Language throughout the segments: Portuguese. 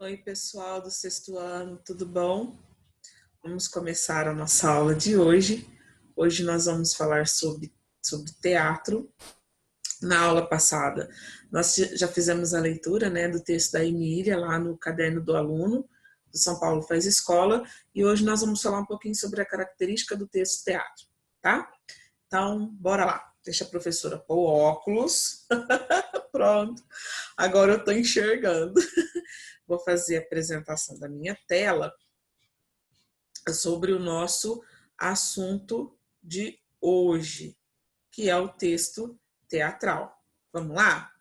Oi, pessoal do sexto ano, tudo bom? Vamos começar a nossa aula de hoje. Hoje nós vamos falar sobre teatro. Na aula passada, nós já fizemos a leitura, né, do texto da Emília, lá no caderno do aluno, do São Paulo Faz Escola, e hoje nós vamos falar um pouquinho sobre a característica do texto teatro, tá? Então, bora lá. Deixa a professora pôr o óculos. Pronto. Agora eu estou enxergando. Vou fazer a apresentação da minha tela sobre o nosso assunto de hoje, que é o texto teatral. Vamos lá?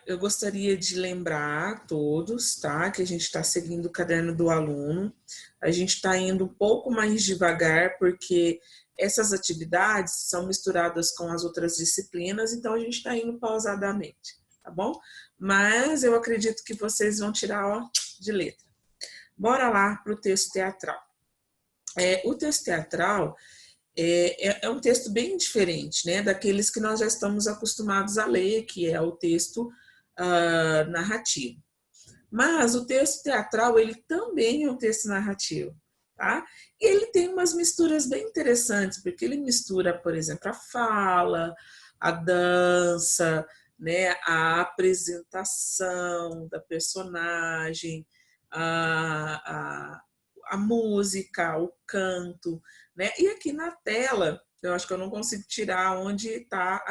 Eu gostaria de lembrar a todos, tá, que a gente está seguindo o caderno do aluno. A gente está indo um pouco mais devagar, porque essas atividades são misturadas com as outras disciplinas, então a gente está indo pausadamente, tá bom? Mas eu acredito que vocês vão tirar, ó, de letra. Bora lá para o texto teatral. O texto teatral é um texto bem diferente, né, daqueles que nós já estamos acostumados a ler, que é o texto narrativo. Mas o texto teatral, ele também é um texto narrativo, tá? E ele tem umas misturas bem interessantes, porque ele mistura, por exemplo, a fala, a dança, né, a apresentação da personagem, a música, o canto, né? E aqui na tela, eu acho que eu não consigo tirar onde está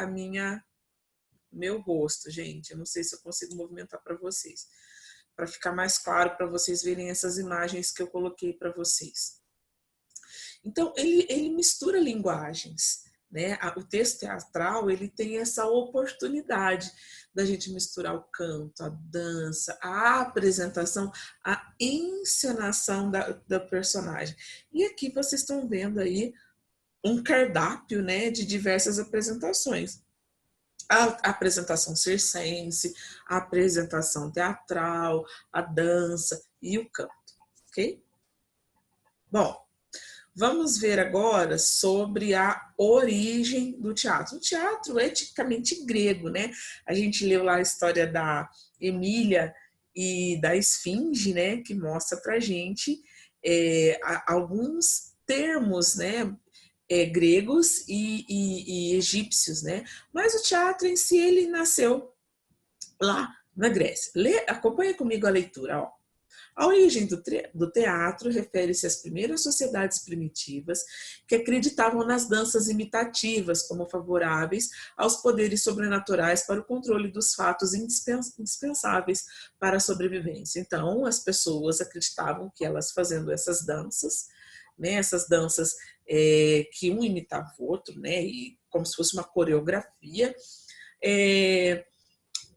meu rosto, gente. Eu não sei se eu consigo movimentar para vocês, para ficar mais claro para vocês verem essas imagens que eu coloquei para vocês. Então, ele mistura linguagens, né? O texto teatral, ele tem essa oportunidade da gente misturar o canto, a dança, a apresentação, a encenação da personagem. E aqui vocês estão vendo aí um cardápio, né, de diversas apresentações. A apresentação circense, a apresentação teatral, a dança e o canto, ok? Bom, vamos ver agora sobre a origem do teatro. O teatro é tipicamente grego, né? A gente leu lá a história da Emília e da Esfinge, né? Que mostra pra gente alguns termos, né? Gregos e egípcios, né? Mas o teatro em si, ele nasceu lá na Grécia. Acompanha comigo a leitura, ó. A origem do teatro refere-se às primeiras sociedades primitivas que acreditavam nas danças imitativas como favoráveis aos poderes sobrenaturais para o controle dos fatos indispensáveis para a sobrevivência. Então, as pessoas acreditavam que elas fazendo essas danças, né, essas danças que um imitava o outro, né, e como se fosse uma coreografia,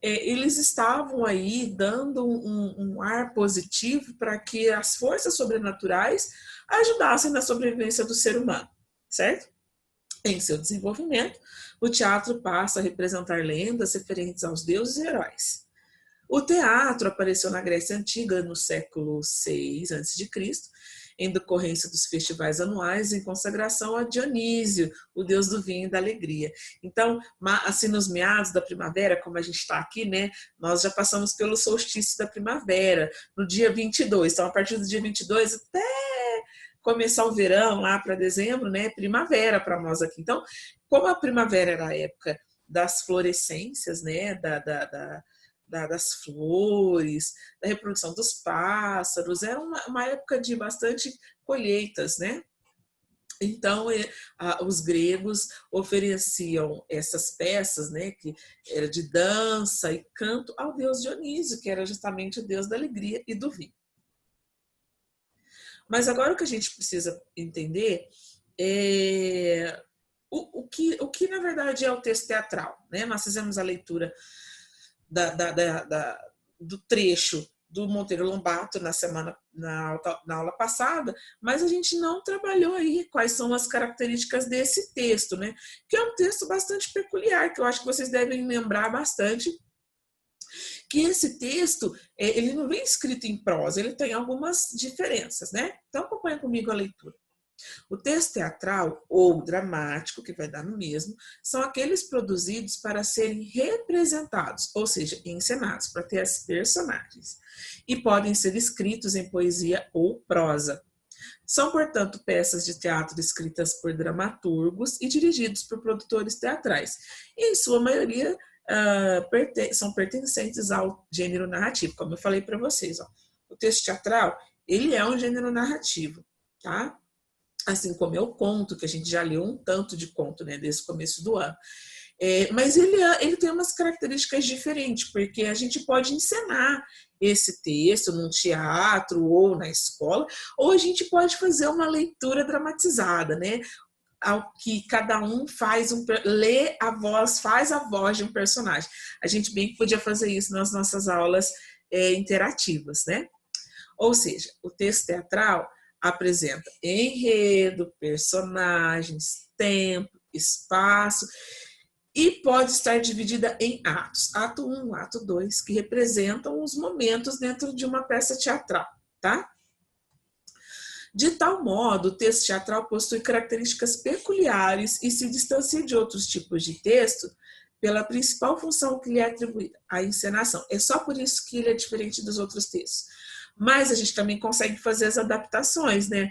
eles estavam aí dando um ar positivo para que as forças sobrenaturais ajudassem na sobrevivência do ser humano, certo? Em seu desenvolvimento, o teatro passa a representar lendas referentes aos deuses e heróis. O teatro apareceu na Grécia Antiga no século VI a.C., em decorrência dos festivais anuais em consagração a Dionísio, o deus do vinho e da alegria. Então, assim, nos meados da primavera, como a gente está aqui, né, nós já passamos pelo solstício da primavera, no dia 22. Então, a partir do dia 22 até começar o verão, lá para dezembro, né, primavera para nós aqui. Então, como a primavera era a época das florescências, né, das flores, da reprodução dos pássaros, era uma época de bastante colheitas, né? Então, os gregos ofereciam essas peças, né, que era de dança e canto, ao deus Dionísio, que era justamente o deus da alegria e do vinho. Mas agora o que a gente precisa entender é o que na verdade é o texto teatral, né? Nós fizemos a leitura do trecho do Monteiro Lobato na aula passada, mas a gente não trabalhou aí quais são as características desse texto, né? Que é um texto bastante peculiar, que eu acho que vocês devem lembrar bastante, que esse texto, ele não vem escrito em prosa, ele tem algumas diferenças, né? Então acompanha comigo a leitura. O texto teatral ou dramático, que vai dar no mesmo, são aqueles produzidos para serem representados, ou seja, encenados, para ter as personagens, e podem ser escritos em poesia ou prosa. São, portanto, peças de teatro escritas por dramaturgos e dirigidos por produtores teatrais. E, em sua maioria, são pertencentes ao gênero narrativo, como eu falei para vocês. Ó. O texto teatral, ele é um gênero narrativo, tá? Assim como é o conto, que a gente já leu um tanto de conto, né, desde o começo do ano. Mas ele tem umas características diferentes, porque a gente pode encenar esse texto num teatro ou na escola, ou a gente pode fazer uma leitura dramatizada, né? Ao que cada um lê a voz, faz a voz de um personagem. A gente bem que podia fazer isso nas nossas aulas interativas, né? Ou seja, o texto teatral apresenta enredo, personagens, tempo, espaço, e pode estar dividida em atos. Ato 1, ato 2, que representam os momentos dentro de uma peça teatral, tá? De tal modo, o texto teatral possui características peculiares e se distancia de outros tipos de texto pela principal função que lhe é atribuída, a encenação. É só por isso que ele é diferente dos outros textos. Mas a gente também consegue fazer as adaptações, né?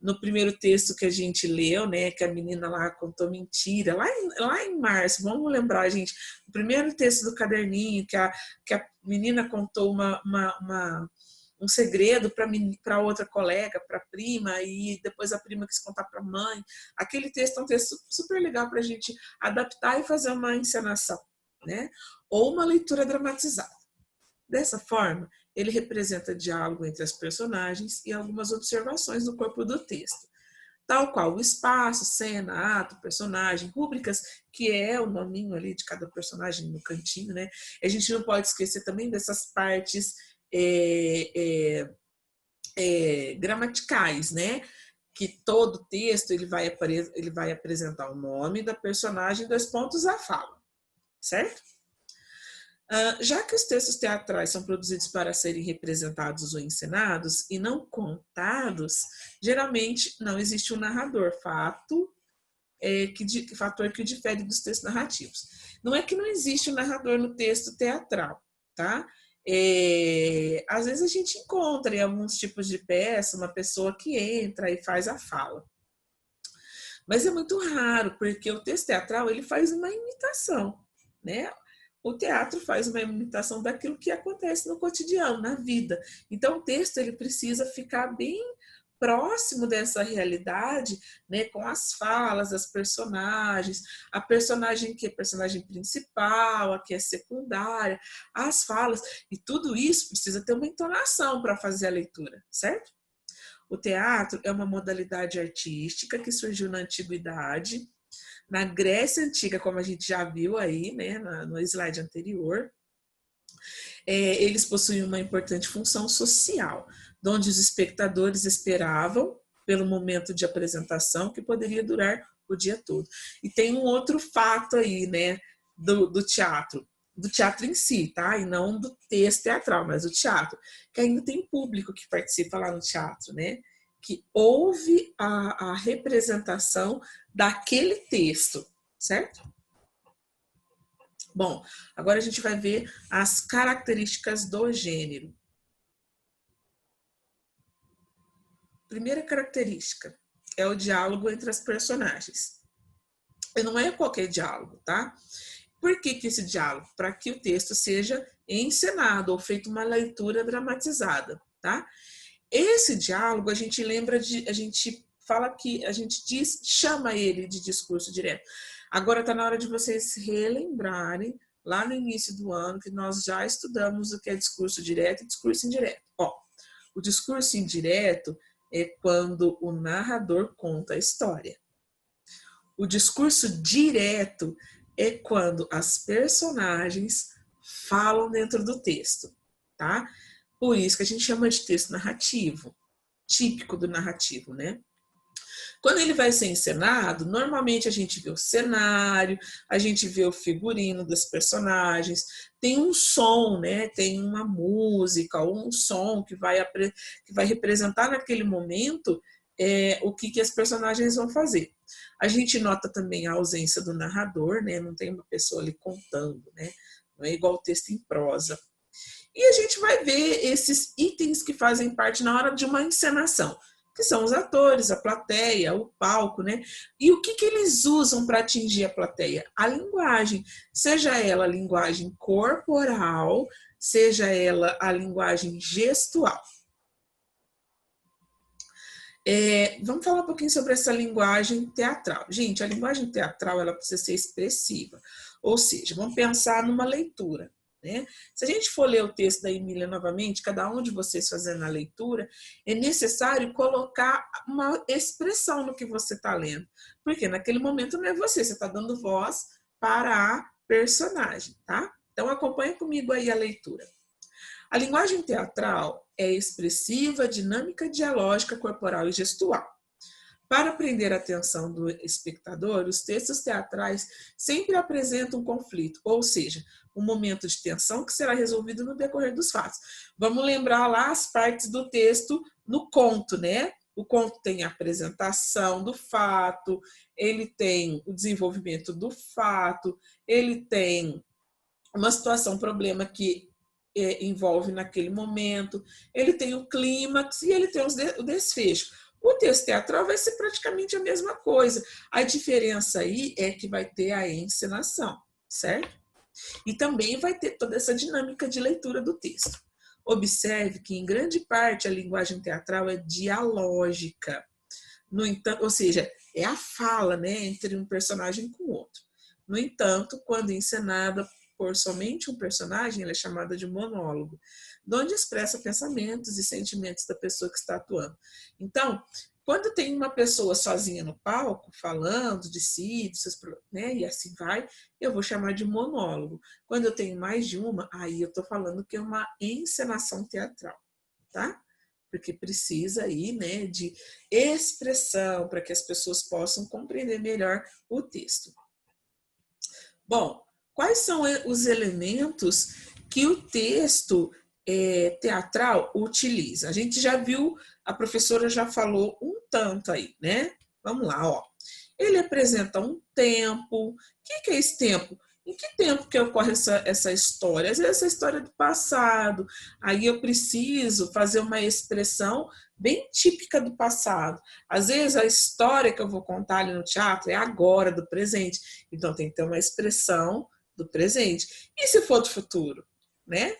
No primeiro texto que a gente leu, né, que a menina lá contou mentira, lá em março, vamos lembrar, gente, o primeiro texto do caderninho, que a menina contou um segredo para outra colega, para a prima, e depois a prima quis contar para a mãe. Aquele texto é um texto super legal para a gente adaptar e fazer uma encenação, né? Ou uma leitura dramatizada. Dessa forma, ele representa diálogo entre as personagens e algumas observações do corpo do texto, tal qual o espaço, cena, ato, personagem, rúbricas, que é o nominho ali de cada personagem no cantinho, né? A gente não pode esquecer também dessas partes gramaticais, né? Que todo texto ele vai apresentar o nome da personagem, 2 pontos, a fala, certo? Já que os textos teatrais são produzidos para serem representados ou encenados e não contados, geralmente não existe um narrador, fator que difere dos textos narrativos. Não é que não existe um narrador no texto teatral, tá? Às vezes a gente encontra em alguns tipos de peça uma pessoa que entra e faz a fala. Mas é muito raro, porque o texto teatral ele faz uma imitação, né? O teatro faz uma imitação daquilo que acontece no cotidiano, na vida. Então, o texto ele precisa ficar bem próximo dessa realidade, né, com as falas das personagens, a personagem que é personagem principal, a que é secundária, as falas, e tudo isso precisa ter uma entonação para fazer a leitura, certo? O teatro é uma modalidade artística que surgiu na antiguidade, na Grécia Antiga, como a gente já viu aí, né, no slide anterior. Eles possuem uma importante função social, onde os espectadores esperavam pelo momento de apresentação, que poderia durar o dia todo. E tem um outro fato aí, né, do teatro em si, tá? E não do texto teatral, mas do teatro, que ainda tem público que participa lá no teatro, né? Que ouve a representação daquele texto, certo? Bom, agora a gente vai ver as características do gênero. Primeira característica é o diálogo entre as personagens. E não é qualquer diálogo, tá? Por que esse diálogo? Para que o texto seja encenado ou feito uma leitura dramatizada, tá? Esse diálogo a gente fala que a gente chama ele de discurso direto. Agora está na hora de vocês relembrarem lá no início do ano que nós já estudamos o que é discurso direto e discurso indireto. Ó, o discurso indireto é quando o narrador conta a história. O discurso direto é quando as personagens falam dentro do texto, tá? Por isso que a gente chama de texto narrativo, típico do narrativo, né? Quando ele vai ser encenado, normalmente a gente vê o cenário, a gente vê o figurino das personagens, tem um som, né? Tem uma música ou um som que vai representar naquele momento o que as personagens vão fazer. A gente nota também a ausência do narrador, né? Não tem uma pessoa ali contando, né? Não é igual o texto em prosa. E a gente vai ver esses itens que fazem parte na hora de uma encenação, que são os atores, a plateia, o palco, né? E o que eles usam para atingir a plateia? A linguagem, seja ela a linguagem corporal, seja ela a linguagem gestual. Vamos falar um pouquinho sobre essa linguagem teatral. Gente, a linguagem teatral ela precisa ser expressiva, ou seja, vamos pensar numa leitura. Né? Se a gente for ler o texto da Emília novamente, cada um de vocês fazendo a leitura, é necessário colocar uma expressão no que você está lendo, porque naquele momento não é você está dando voz para a personagem, tá? Então acompanha comigo aí a leitura. A linguagem teatral é expressiva, dinâmica, dialógica, corporal e gestual. Para prender a atenção do espectador, os textos teatrais sempre apresentam um conflito, ou seja, um momento de tensão que será resolvido no decorrer dos fatos. Vamos lembrar lá as partes do texto no conto, né? O conto tem a apresentação do fato, ele tem o desenvolvimento do fato, ele tem uma situação, um problema que envolve naquele momento, ele tem o clímax e ele tem o desfecho. O texto teatral vai ser praticamente a mesma coisa. A diferença aí é que vai ter a encenação, certo? E também vai ter toda essa dinâmica de leitura do texto. Observe que, em grande parte, a linguagem teatral é dialógica. No entanto, ou seja, é a fala, né, entre um personagem com o outro. No entanto, quando encenada por somente um personagem, ela é chamada de monólogo, onde expressa pensamentos e sentimentos da pessoa que está atuando. Então, quando tem uma pessoa sozinha no palco, falando de si, de seus, né, e assim vai, eu vou chamar de monólogo. Quando eu tenho mais de uma, aí eu estou falando que é uma encenação teatral, tá? Porque precisa aí, né, de expressão para que as pessoas possam compreender melhor o texto. Bom, quais são os elementos que o texto teatral utiliza? A gente já viu, a professora já falou um tanto aí, né? Vamos lá, ó. Ele apresenta um tempo. O que é esse tempo? Em que tempo que ocorre essa história? Às vezes essa história é do passado. Aí eu preciso fazer uma expressão bem típica do passado. Às vezes a história que eu vou contar ali no teatro é agora, do presente. Então tem que ter uma expressão do presente. E se for do futuro, né?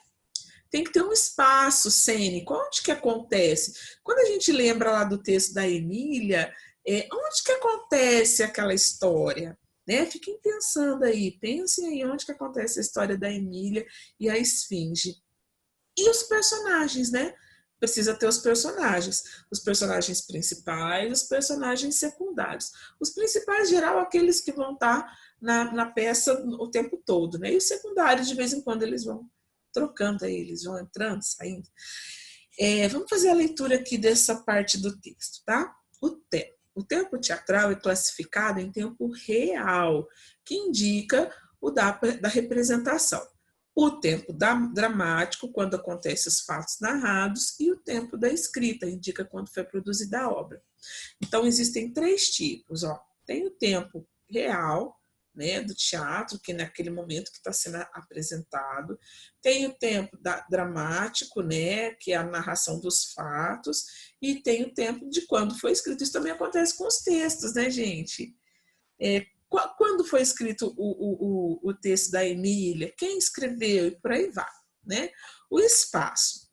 Tem que ter um espaço cênico. Onde que acontece? Quando a gente lembra lá do texto da Emília, onde que acontece aquela história? Né? Fiquem pensando aí, pensem aí onde que acontece a história da Emília e a Esfinge. E os personagens, né? Precisa ter os personagens principais, os personagens secundários. Os principais, geral, aqueles que vão estar na peça o tempo todo, né? E os secundários, de vez em quando, eles vão trocando aí, eles vão entrando, saindo. Vamos fazer a leitura aqui dessa parte do texto, tá? O tempo. O tempo teatral é classificado em tempo real, que indica o da representação. O tempo dramático, quando acontecem os fatos narrados, e o tempo da escrita, indica quando foi produzida a obra. Então, existem 3 tipos. Ó. Tem o tempo real, né, do teatro, que é naquele momento que está sendo apresentado. Tem o tempo dramático, né, que é a narração dos fatos. E tem o tempo de quando foi escrito. Isso também acontece com os textos, né, gente? Quando foi escrito o texto da Emília? Quem escreveu? E por aí vai, né? O espaço.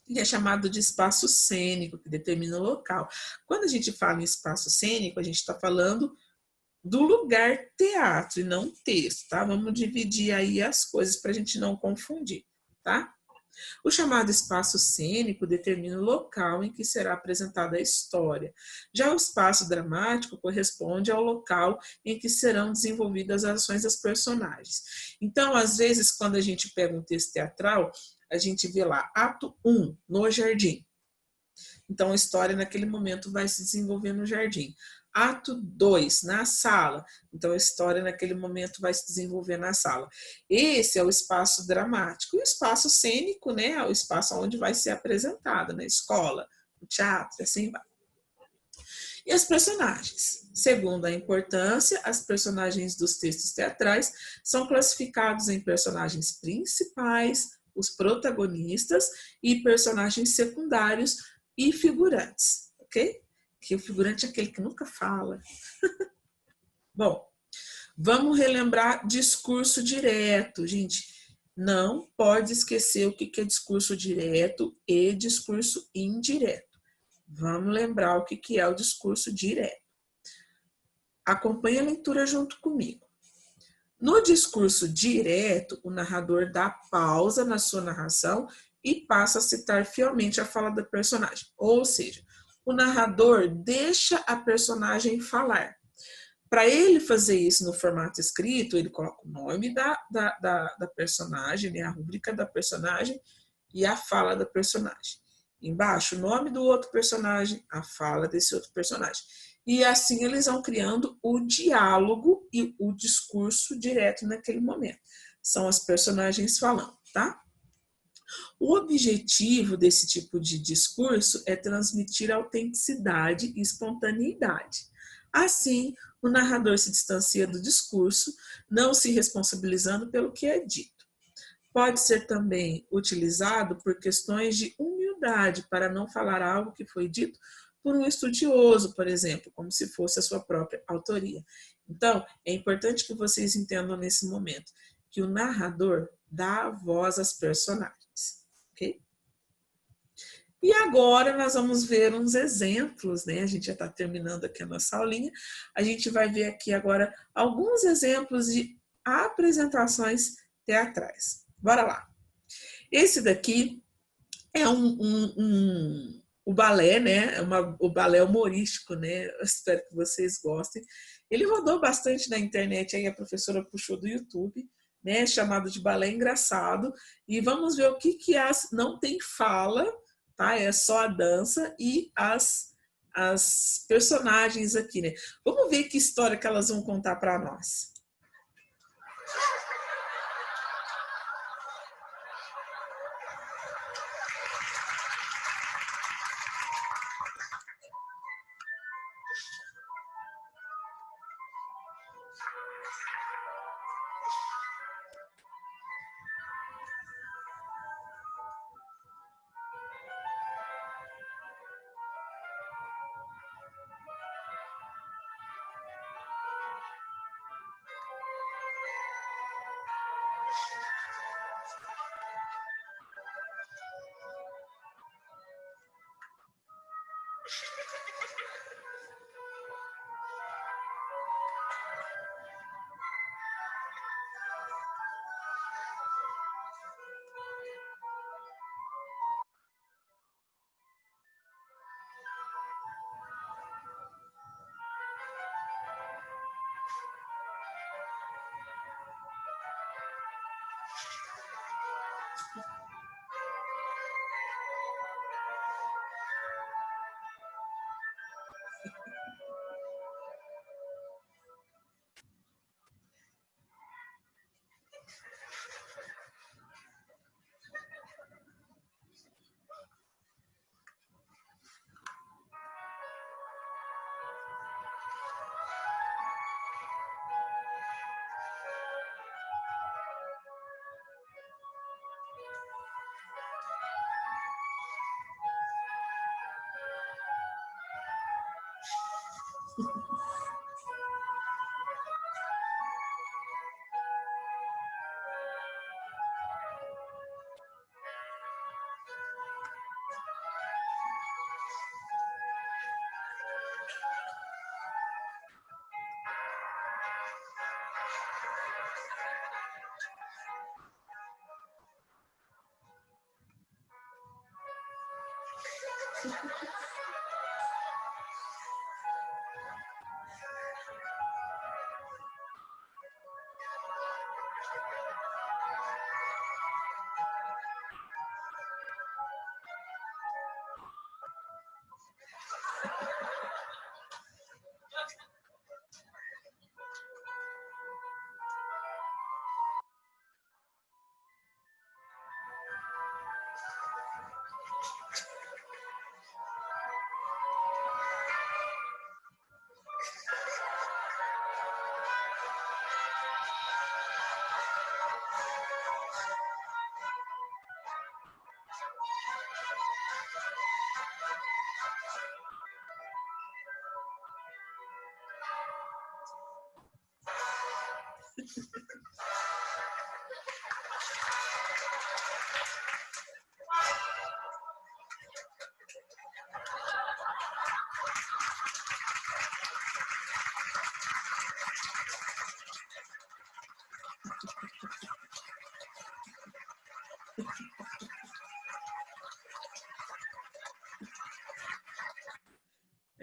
Que é chamado de espaço cênico, que determina o local. Quando a gente fala em espaço cênico, a gente está falando do lugar teatro e não texto, tá? Vamos dividir aí as coisas para a gente não confundir, tá? O chamado espaço cênico determina o local em que será apresentada a história. Já o espaço dramático corresponde ao local em que serão desenvolvidas as ações das personagens. Então, às vezes, quando a gente pega um texto teatral, a gente vê lá, ato 1, no jardim. Então, a história naquele momento vai se desenvolver no jardim. Ato 2, na sala. Então, a história naquele momento vai se desenvolver na sala. Esse é o espaço dramático. E o espaço cênico, né, é o espaço onde vai ser apresentado, na escola, no teatro, assim vai. E as personagens? Segundo a importância, as personagens dos textos teatrais são classificados em personagens principais, os protagonistas, e personagens secundários e figurantes, ok? Que o figurante é aquele que nunca fala. Bom, vamos relembrar discurso direto, gente. Não pode esquecer o que é discurso direto e discurso indireto. Vamos lembrar o que é o discurso direto. Acompanhe a leitura junto comigo. No discurso direto, o narrador dá pausa na sua narração e passa a citar fielmente a fala da personagem. Ou seja, o narrador deixa a personagem falar. Para ele fazer isso no formato escrito, ele coloca o nome da personagem, né, a rubrica da personagem e a fala da personagem. Embaixo, o nome do outro personagem, a fala desse outro personagem. E assim eles vão criando o diálogo e o discurso direto naquele momento. São as personagens falando, tá? O objetivo desse tipo de discurso é transmitir autenticidade e espontaneidade. Assim, o narrador se distancia do discurso, não se responsabilizando pelo que é dito. Pode ser também utilizado por questões de humildade, para não falar algo que foi dito por um estudioso, por exemplo, como se fosse a sua própria autoria. Então, é importante que vocês entendam nesse momento que o narrador dá voz às personagens, ok? E agora nós vamos ver uns exemplos, né? A gente já está terminando aqui a nossa aulinha. A gente vai ver aqui agora alguns exemplos de apresentações teatrais. Bora lá. Esse daqui é o balé, né? O balé humorístico, né? Eu espero que vocês gostem. Ele rodou bastante na internet, aí a professora puxou do YouTube, né? Chamado de balé engraçado. E vamos ver o que não tem fala, tá? É só a dança e as personagens aqui, né? Vamos ver que história que elas vão contar para nós.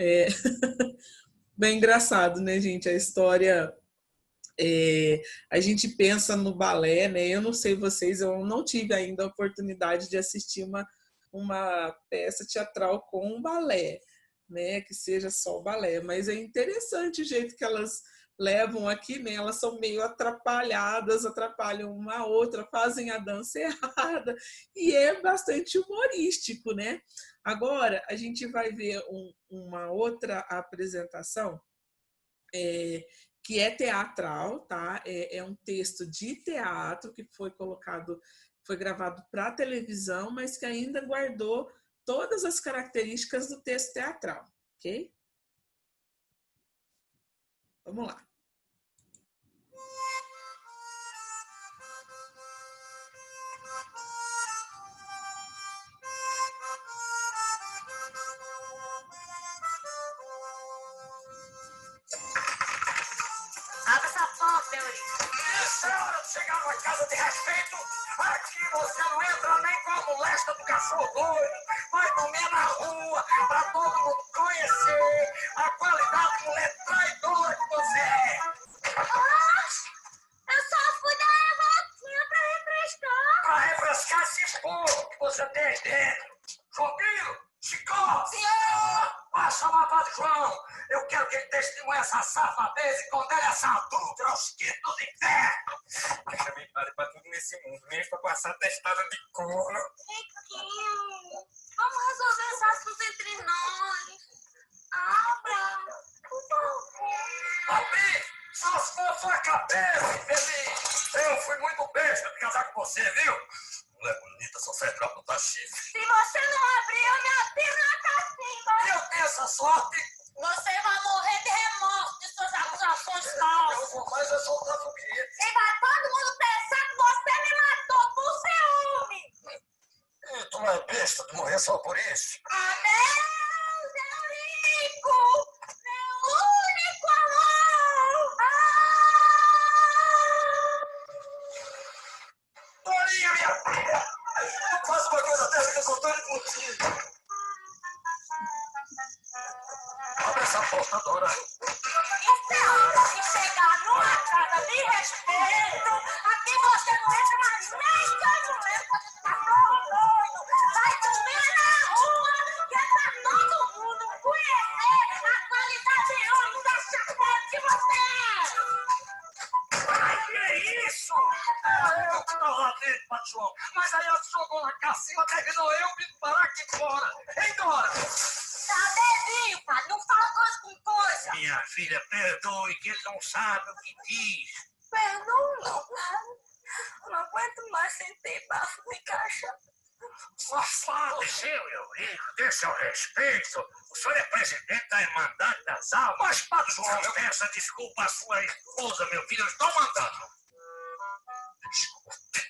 É bem engraçado, né, gente? A história. A gente pensa no balé, né? Eu não sei vocês, eu não tive ainda a oportunidade de assistir uma peça teatral com um balé, né? Que seja só o balé, mas é interessante o jeito que elas levam aqui, né? Elas são meio atrapalhadas, atrapalham uma a outra, fazem a dança errada e é bastante humorístico, né? Agora a gente vai ver uma outra apresentação que é teatral, tá? É um texto de teatro que foi colocado, foi gravado para televisão, mas que ainda guardou todas as características do texto teatral, ok? Vamos lá. Abre essa porta, Eurico. Isso é hora de chegar numa casa de respeito. Aqui você não entra nem com a molesta do cachorro doido. Vai comer na rua pra todo mundo conhecer a qualidade de mulher traidora que você é. Eu só fui dar uma voltinha pra refrescar. Pra refrescar esse esporro que você tem dentro. Joguinho, Chicó, senhor! Passa lá, Padre João. Eu quero que ele testemunhe essa safadeza e condene essa adulta aos quintos do inferno. Deixa bem claro pra tudo nesse mundo, mesmo pra passar testada de corno. Riquinho, vamos resolver esse assunto entre nós. Abra, por favor. Abri, só se for sua cabeça, infeliz. Eu fui muito besta de casar com você, viu? Mulher bonita, só serve pra botar chifre. Se você não abrir, eu me atiro na cacimba. E eu tenho essa sorte. Você vai morrer de remorso de suas acusações falsas. Eu vou mais soltar foguete. E vai todo mundo pensar que você me matou por ciúme. E tu não é besta de morrer só por isso? Adeus, Eurico! Meu único amor! Dorinha, minha filha! Não faça uma coisa dessa que eu sou doido por ti. Abre essa porta, Dora. Isso é hora de chegar numa casa de respeito. Aqui você não entra mais nem de mulher com esse cachorro doido. Vai comer na rua, que é pra todo mundo conhecer a qualidade única chapéu que você é. Ai, que é isso? Eu que tava lá dentro, Patrão. Mas aí a sua dona Cacilda terminou eu vindo parar aqui fora. Hein, Dora? Cadê, pai? Não fala coisa com coisa. Minha filha, perdoe, que ele não sabe o que diz. Perdoe não, pai. Não aguento mais sentir bafo de caixa. Safado seu, Eurico, dê seu respeito. O senhor é presidente da Irmandade das Almas. Mas, Padre João, eu peço desculpa à sua esposa, meu filho. Eu estou mandando. Desculpe.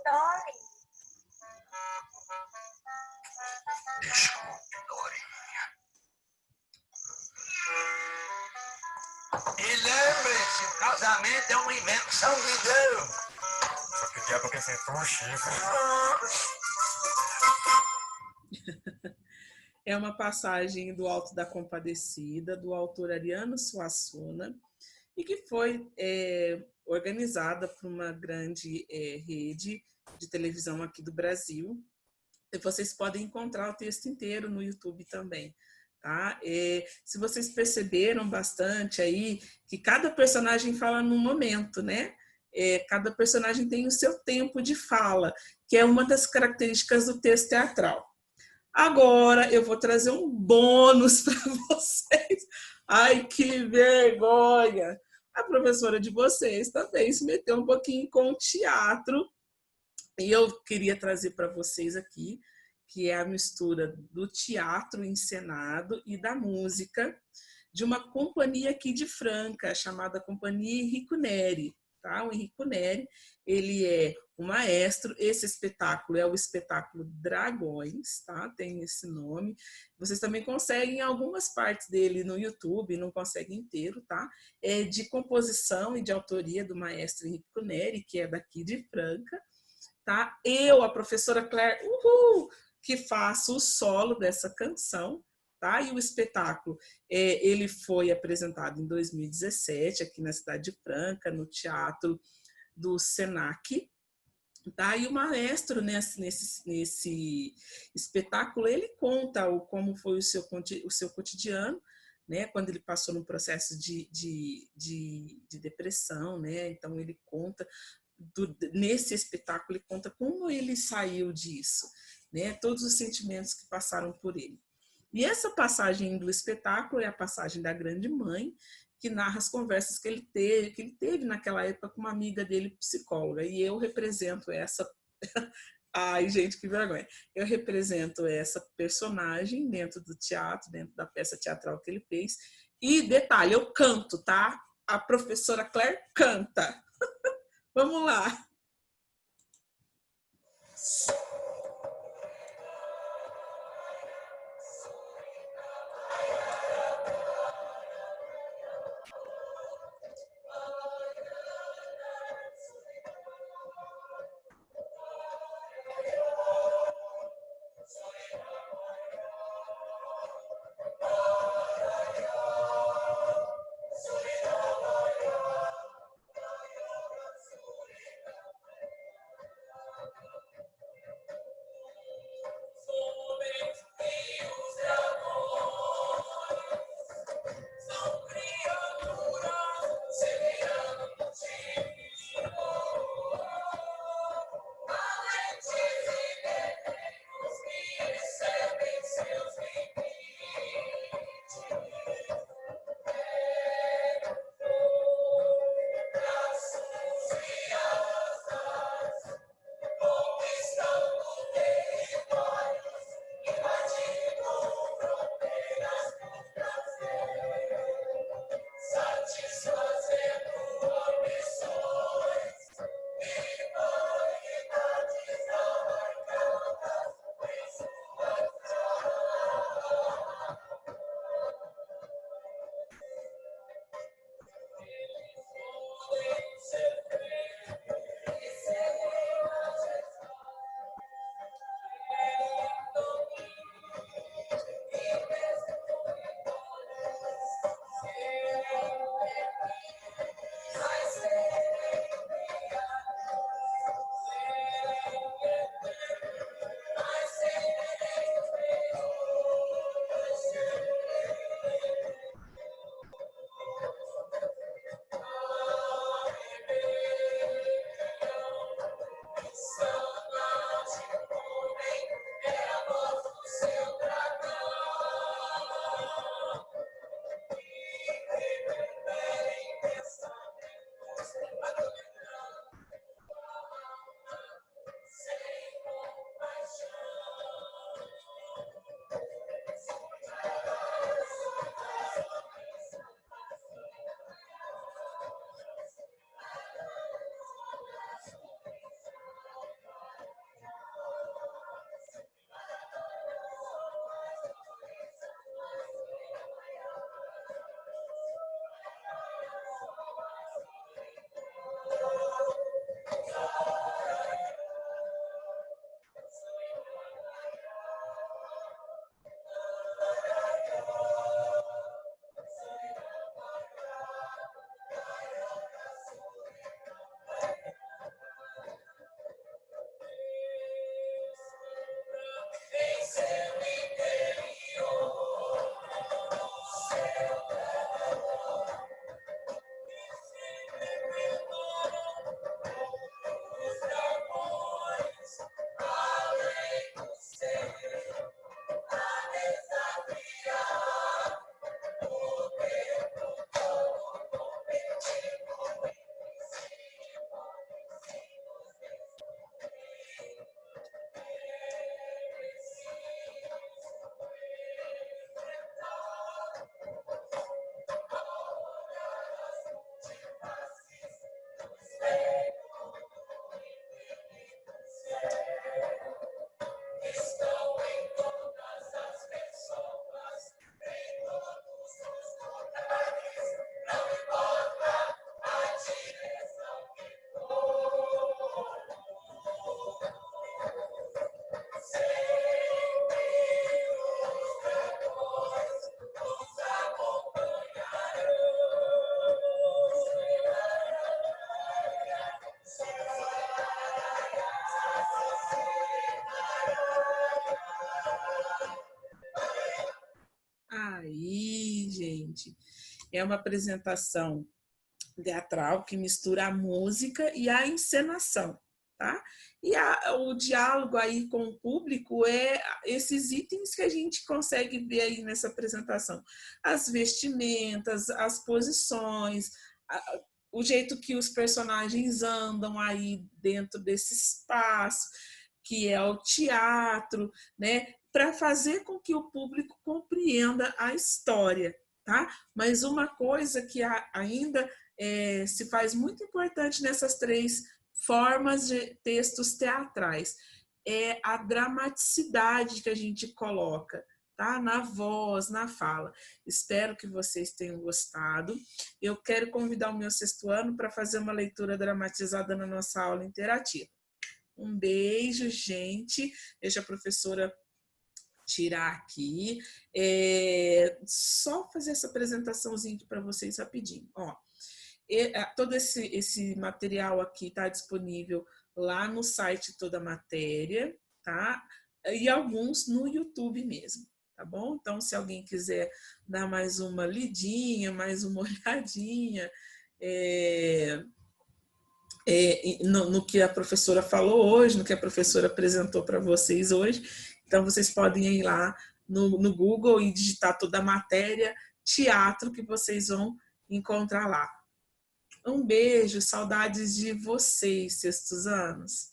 Dori. Desculpe, Dorinha. E lembre-se, o casamento é uma invenção de Deus. Só que o diabo quer ser tão chifre. É uma passagem do Alto da Compadecida, do autor Ariano Suassuna, e que foi organizada por uma grande rede de televisão aqui do Brasil. E vocês podem encontrar o texto inteiro no YouTube também. Tá? Se vocês perceberam bastante aí, que cada personagem fala num momento, né? Cada personagem tem o seu tempo de fala, que é uma das características do texto teatral. Agora eu vou trazer um bônus para vocês. Ai, que vergonha! A professora de vocês também se meteu um pouquinho com o teatro. E eu queria trazer para vocês aqui, que é a mistura do teatro encenado e da música, de uma companhia aqui de Franca, chamada Companhia Enrico Neri. Tá? O Enrico Neri, ele é um maestro. Esse espetáculo é o espetáculo Dragões, tá? Tem esse nome. Vocês também conseguem algumas partes dele no YouTube, não conseguem inteiro, tá? É de composição e de autoria do maestro Enrico Neri, que é daqui de Franca, tá? Eu, a professora Claire, que faço o solo dessa canção, tá? E o espetáculo, ele foi apresentado em 2017 aqui na cidade de Franca, no Teatro do Senac, tá? E o maestro nesse espetáculo, ele conta como foi o seu cotidiano, né? Quando ele passou num processo de depressão, né? Então ele conta nesse espetáculo, ele conta como ele saiu disso, né? Todos os sentimentos que passaram por ele. E essa passagem do espetáculo é a passagem da Grande Mãe, que narra as conversas que ele teve naquela época com uma amiga dele, psicóloga. E eu represento essa... Ai, gente, que vergonha. Eu represento essa personagem dentro do teatro, dentro da peça teatral que ele fez. E detalhe, eu canto, tá? A professora Claire canta. Vamos lá. É uma apresentação teatral que mistura a música e a encenação, tá? E o diálogo aí com o público é esses itens que a gente consegue ver aí nessa apresentação. As vestimentas, as posições, o jeito que os personagens andam aí dentro desse espaço, que é o teatro, né? Para fazer com que o público compreenda a história, tá? Mas uma coisa que ainda se faz muito importante nessas 3 formas de textos teatrais é a dramaticidade que a gente coloca, tá? Na voz, na fala. Espero que vocês tenham gostado. Eu quero convidar o meu 6º ano para fazer uma leitura dramatizada na nossa aula interativa. Um beijo, gente. Deixa a professora tirar aqui. Só fazer essa apresentaçãozinha aqui para vocês rapidinho. Ó, todo esse material aqui está disponível lá no site Toda Matéria, tá? E alguns no YouTube mesmo, tá bom? Então, se alguém quiser dar mais uma lidinha, mais uma olhadinha, no que a professora falou hoje, no que a professora apresentou para vocês hoje. Então, vocês podem ir lá no Google e digitar Toda a Matéria teatro que vocês vão encontrar lá. Um beijo, saudades de vocês, 6º anos.